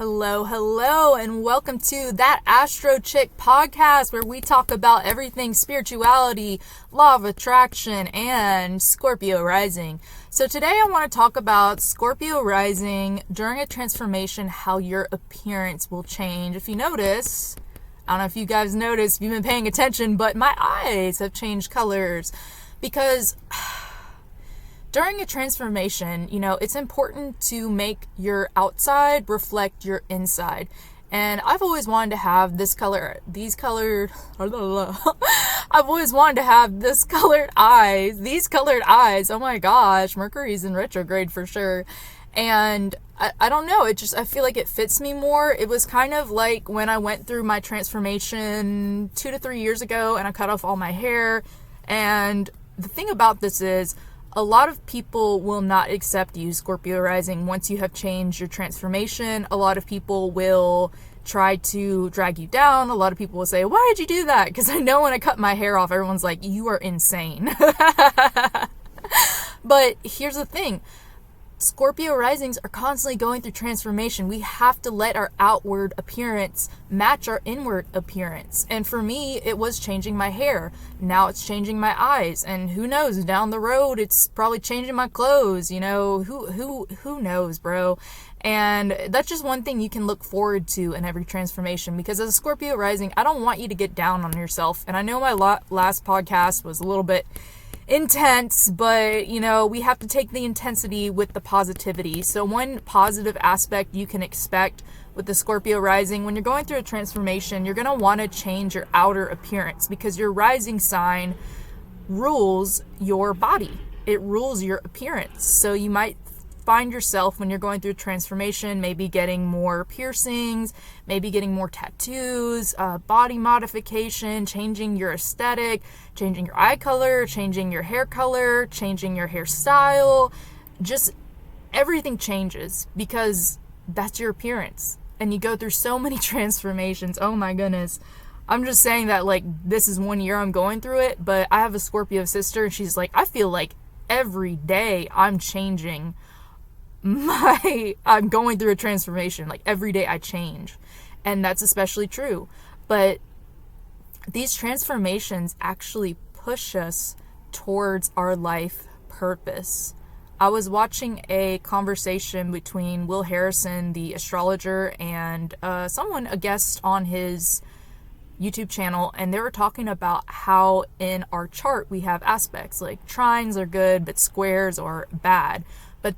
Hello, and welcome to That Astro Chick podcast, where we talk about everything spirituality, law of attraction, and Scorpio rising. So today I want to talk about Scorpio rising during a transformation, how your appearance will change. If you notice, I don't know if you guys noticed, if you've been paying attention, but my eyes have changed colors because during a transformation, it's important to make your outside reflect your inside. And I've always wanted to have these colored eyes. Oh my gosh, Mercury's in retrograde for sure. And I don't know, I feel like it fits me more. It was kind of like when I went through my transformation 2 to 3 years ago and I cut off all my hair. And the thing about this is, a lot of people will not accept you, Scorpio rising, once you have changed your transformation. A lot of people will try to drag you down. A lot of people will say, why did you do that? Because I know when I cut my hair off, everyone's like, you are insane. But here's the thing. Scorpio risings are constantly going through transformation. We have to let our outward appearance match our inward appearance. And for me, it was changing my hair. Now it's changing my eyes. And who knows, down the road, it's probably changing my clothes. Who knows, bro? And that's just one thing you can look forward to in every transformation. Because as a Scorpio rising, I don't want you to get down on yourself. And I know my last podcast was a little bit intense, but we have to take the intensity with the positivity. So one positive aspect you can expect with the Scorpio rising, when you're going through a transformation, you're going to want to change your outer appearance because your rising sign rules your body. It rules your appearance. So you might find yourself when you're going through a transformation, maybe getting more piercings, maybe getting more tattoos, body modification, changing your aesthetic, changing your eye color, changing your hair color, changing your hairstyle. Just everything changes because that's your appearance. And you go through so many transformations. Oh my goodness. I'm just saying that this is 1 year I'm going through it, but I have a Scorpio sister and she's like, I feel like every day I'm changing. I'm going through a transformation. Like every day I change. And that's especially true. But these transformations actually push us towards our life purpose. I was watching a conversation between Will Harrison, the astrologer, and a guest on his YouTube channel, and they were talking about how in our chart we have aspects. Like trines are good, but squares are bad. But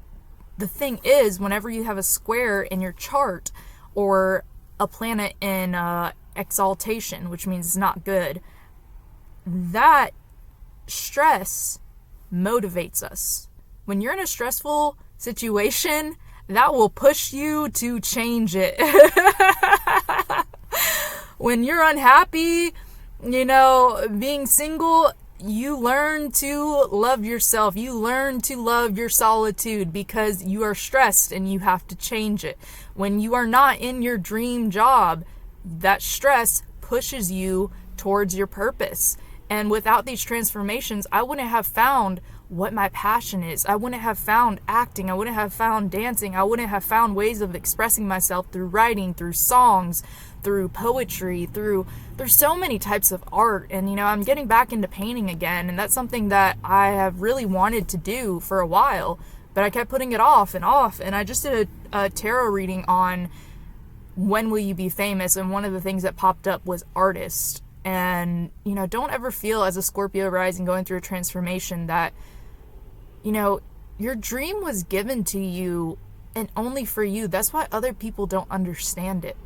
the thing is, whenever you have a square in your chart or a planet in exaltation, which means it's not good, that stress motivates us. When you're in a stressful situation, that will push you to change it. When you're unhappy, being single, you learn to love yourself. You learn to love your solitude because you are stressed and you have to change it. When you are not in your dream job, that stress pushes you towards your purpose. And without these transformations, I wouldn't have found what my passion is. I wouldn't have found acting. I wouldn't have found dancing. I wouldn't have found ways of expressing myself through writing, through songs, through poetry, through so many types of art. And I'm getting back into painting again, and that's something that I have really wanted to do for a while, but I kept putting it off. And I just did a tarot reading on when will you be famous, and one of the things that popped up was artist. And don't ever feel as a Scorpio rising going through a transformation that your dream was given to you and only for you. That's why other people don't understand it,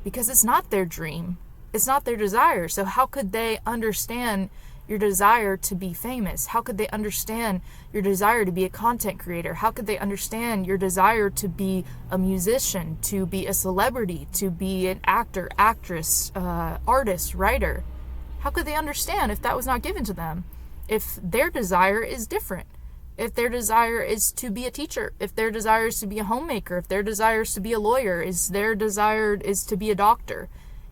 because it's not their dream. It's not their desire. So how could they understand your desire to be famous? How could they understand your desire to be a content creator? How could they understand your desire to be a musician, to be a celebrity, to be an actor, actress, artist, writer? How could they understand if that was not given to them? If their desire is different? If their desire is to be a teacher, if their desire is to be a homemaker, if their desire is to be a lawyer, is their desire is to be a doctor.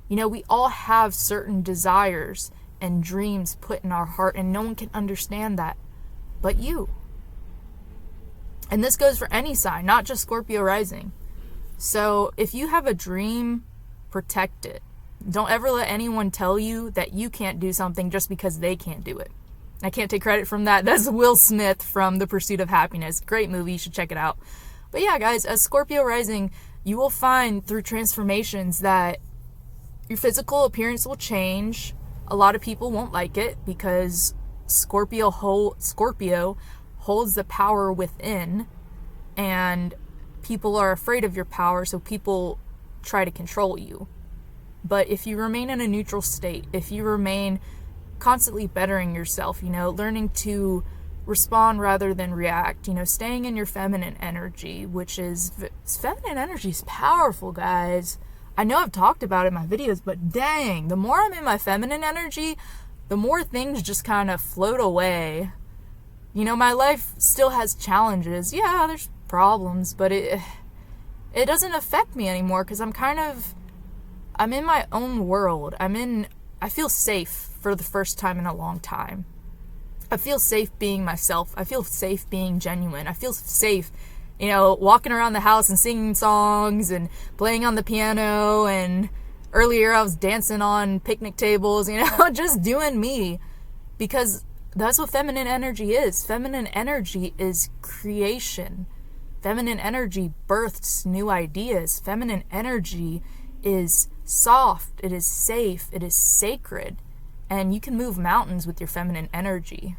We all have certain desires and dreams put in our heart, and no one can understand that but you. And this goes for any sign, not just Scorpio rising. So if you have a dream, protect it. Don't ever let anyone tell you that you can't do something just because they can't do it. I can't take credit from that. That's Will Smith from The Pursuit of Happiness. Great movie. You should check it out. But yeah, guys, as Scorpio rising, you will find through transformations that your physical appearance will change. A lot of people won't like it because Scorpio holds the power within, and people are afraid of your power, so people try to control you. But if you remain in a neutral state, if you remain constantly bettering yourself, learning to respond rather than react, staying in your feminine energy, feminine energy is powerful, guys. I know I've talked about it in my videos, but dang, the more I'm in my feminine energy, the more things just kind of float away. My life still has challenges. Yeah, there's problems, but it doesn't affect me anymore because I'm in my own world. I feel safe for the first time in a long time. I feel safe being myself. I feel safe being genuine. I feel safe, walking around the house and singing songs and playing on the piano. And earlier I was dancing on picnic tables, just doing me, because that's what feminine energy is. Feminine energy is creation. Feminine energy births new ideas. Feminine energy is soft. It is safe. It is sacred. And you can move mountains with your feminine energy.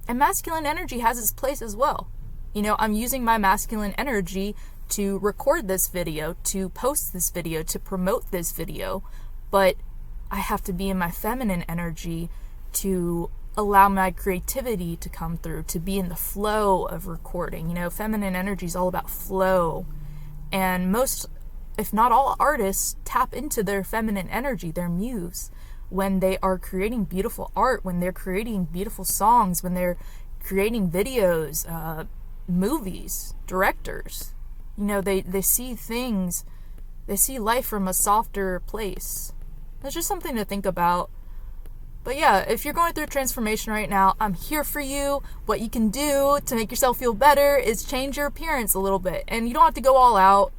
And masculine energy has its place as well. I'm using my masculine energy to record this video, to post this video, to promote this video. But I have to be in my feminine energy to allow my creativity to come through, to be in the flow of recording. Feminine energy is all about flow. And most, if not all, artists tap into their feminine energy, their muse, when they are creating beautiful art, when they're creating beautiful songs, when they're creating videos, movies, directors. They see things, they see life from a softer place. That's just something to think about. But yeah, if you're going through a transformation right now, I'm here for you. What you can do to make yourself feel better is change your appearance a little bit. And you don't have to go all out.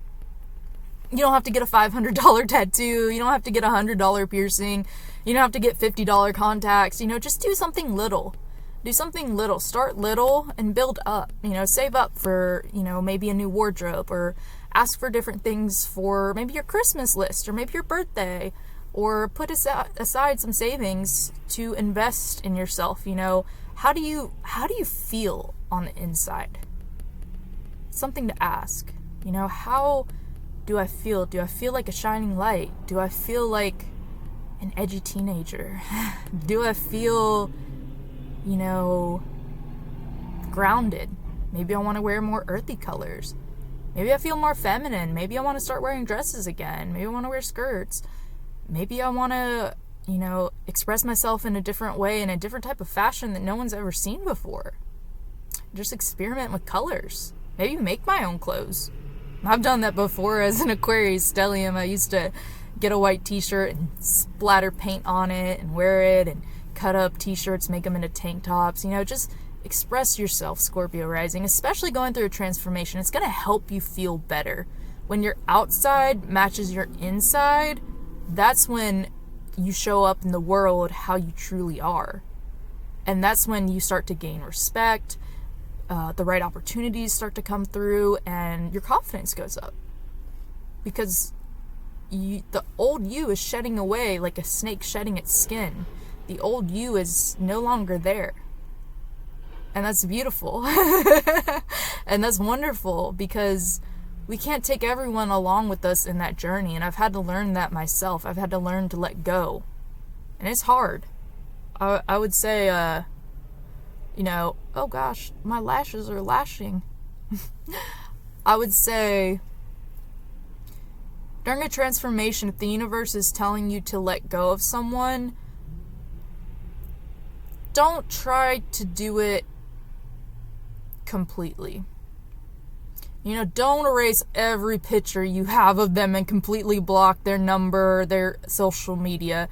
You don't have to get a $500 tattoo. You don't have to get a $100 piercing. You don't have to get $50 contacts. Just do something little. Do something little. Start little and build up. Save up for, maybe a new wardrobe, or ask for different things for maybe your Christmas list or maybe your birthday. Or put aside some savings to invest in yourself. How do you feel on the inside? Something to ask. How do I feel? Do I feel like a shining light? Do I feel like an edgy teenager? Do I feel, grounded? Maybe I want to wear more earthy colors. Maybe I feel more feminine. Maybe I want to start wearing dresses again. Maybe I want to wear skirts. Maybe I want to, express myself in a different way, in a different type of fashion that no one's ever seen before. Just experiment with colors. Maybe make my own clothes. I've done that before as an Aquarius stellium. I used to get a white t-shirt and splatter paint on it and wear it, and cut up t-shirts, make them into tank tops. Just express yourself, Scorpio rising, especially going through a transformation. It's going to help you feel better. When your outside matches your inside, that's when you show up in the world how you truly are. And that's when you start to gain respect, the right opportunities start to come through, and your confidence goes up. Because the old you is shedding away like a snake shedding its skin. The old you is no longer there. And that's beautiful. And that's wonderful, because we can't take everyone along with us in that journey. And I've had to learn that myself. I've had to learn to let go. And it's hard. I would say, oh gosh, my lashes are lashing. I would say, during a transformation, if the universe is telling you to let go of someone, don't try to do it completely. Don't erase every picture you have of them and completely block their number, their social media.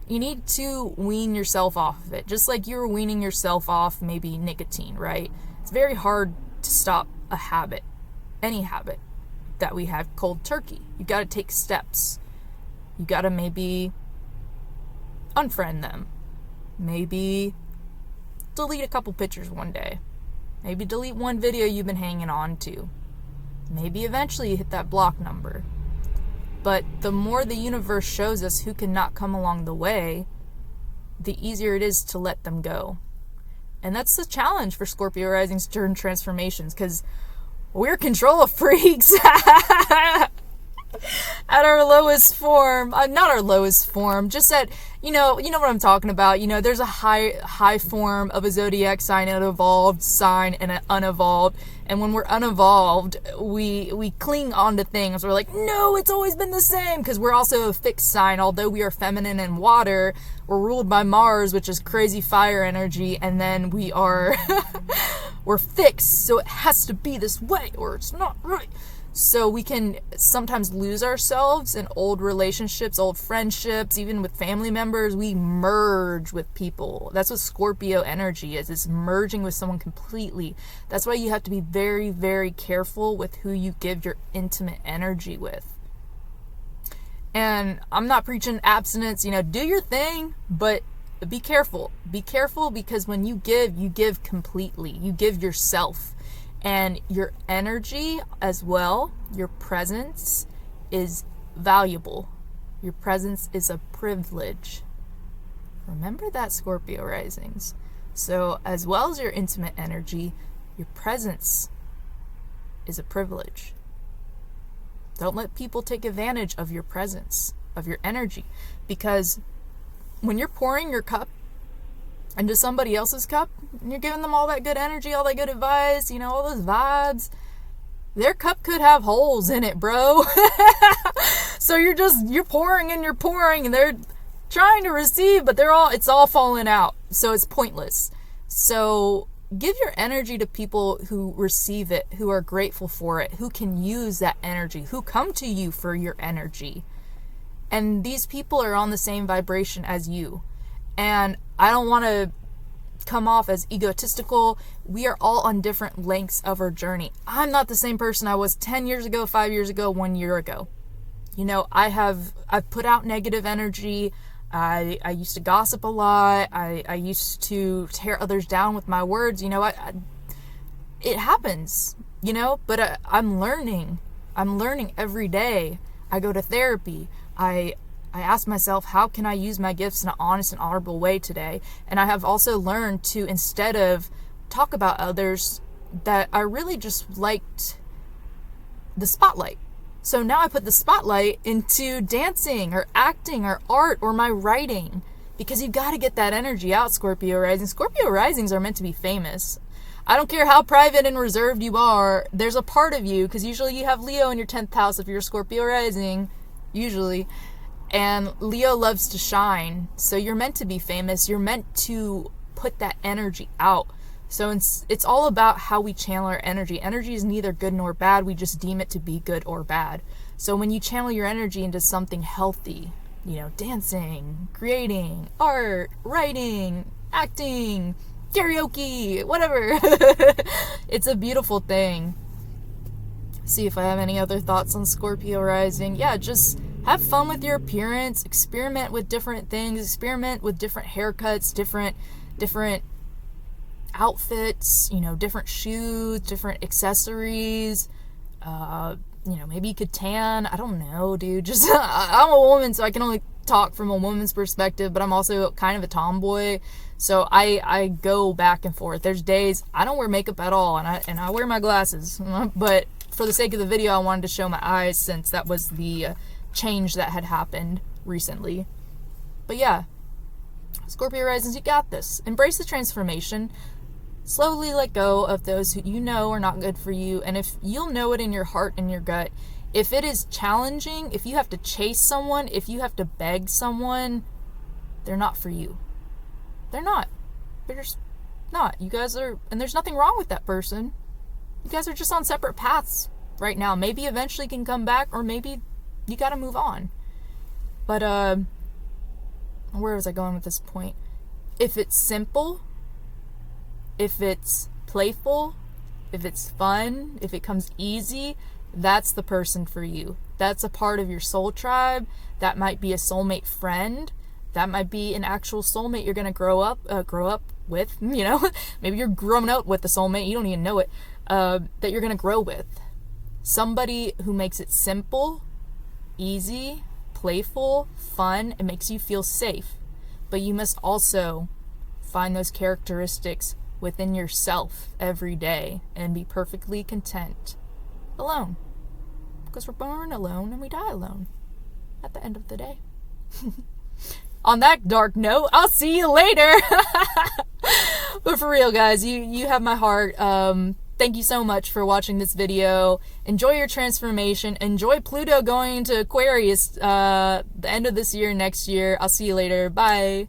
You need to wean yourself off of it, just like you were weaning yourself off maybe nicotine, right? It's very hard to stop a habit, any habit. that we have cold turkey. You got to take steps. You got to maybe unfriend them. Maybe delete a couple pictures one day. Maybe delete one video you've been hanging on to. Maybe eventually you hit that block number. But the more the universe shows us who cannot come along the way, the easier it is to let them go. And that's the challenge for Scorpio risings during transformations, because we're control freaks at our lowest form. Not our lowest form, just at, you know what I'm talking about. There's a high form of a zodiac sign, an evolved sign, and an unevolved. And when we're unevolved, we cling on to things. We're like, no, it's always been the same, because we're also a fixed sign. Although we are feminine and water, we're ruled by Mars, which is crazy fire energy, and then we are we're fixed, so it has to be this way or it's not right. So we can sometimes lose ourselves in old relationships, old friendships, even with family members. We merge with people. That's what Scorpio energy is merging with someone completely. That's why you have to be very, very careful with who you give your intimate energy with. And I'm not preaching abstinence, do your thing, but be careful. Be careful, because when you give completely. You give yourself. And your energy as well, your presence is valuable. Your presence is a privilege. Remember that, Scorpio risings. So as well as your intimate energy, your presence is a privilege. Don't let people take advantage of your presence, of your energy. Because when you're pouring your cup into somebody else's cup, and you're giving them all that good energy, all that good advice, all those vibes, their cup could have holes in it, bro. So you're pouring, and they're trying to receive, but it's all falling out. So it's pointless. So give your energy to people who receive it, who are grateful for it, who can use that energy, who come to you for your energy. And these people are on the same vibration as you. And I don't want to come off as egotistical. We are all on different lengths of our journey. I'm not the same person I was 10 years ago, 5 years ago, 1 year ago. I've put out negative energy. I used to gossip a lot. I used to tear others down with my words. It happens, but I'm learning. I'm learning every day. I go to therapy. I ask myself, how can I use my gifts in an honest and honorable way today? And I have also learned to, instead of talk about others, that I really just liked the spotlight. So now I put the spotlight into dancing or acting or art or my writing, because you've got to get that energy out, Scorpio rising. Scorpio risings are meant to be famous. I don't care how private and reserved you are, there's a part of you, because usually you have Leo in your 10th house if you're a Scorpio rising, usually. And Leo loves to shine. So you're meant to be famous. You're meant to put that energy out. So it's all about how we channel our energy. Energy is neither good nor bad. We just deem it to be good or bad. So when you channel your energy into something healthy, dancing, creating, art, writing, acting, karaoke, whatever. It's a beautiful thing. See if I have any other thoughts on Scorpio rising. Yeah, just have fun with your appearance. Experiment with different things. Experiment with different haircuts, different outfits, different shoes, different accessories. Maybe you could tan. I don't know, dude. Just I'm a woman, so I can only talk from a woman's perspective, but I'm also kind of a tomboy. So I go back and forth. There's days I don't wear makeup at all, and I wear my glasses. But for the sake of the video, I wanted to show my eyes, since that was the change that had happened recently. But yeah, Scorpio risings, you got this. Embrace the transformation. Slowly let go of those who are not good for you. And if you'll know it in your heart and your gut, if it is challenging, if you have to chase someone, if you have to beg someone, they're not for you. They're not. They're just not. You guys are, and there's nothing wrong with that person. You guys are just on separate paths right now. Maybe eventually can come back, or maybe you got to move on. But where was I going with this point? If it's simple, if it's playful, if it's fun, if it comes easy, that's the person for you. That's a part of your soul tribe. That might be a soulmate friend. That might be an actual soulmate you're gonna grow up with. You know, maybe you're growing up with a soulmate, you don't even know it. That you're gonna grow with. Somebody who makes it simple, easy, playful, fun, and makes you feel safe. But you must also find those characteristics within yourself every day and be perfectly content alone. Because we're born alone and we die alone at the end of the day. On that dark note, I'll see you later. But for real, guys, you have my heart. Thank you so much for watching this video. Enjoy your transformation. Enjoy Pluto going into Aquarius the end of this year, next year. I'll see you later. Bye.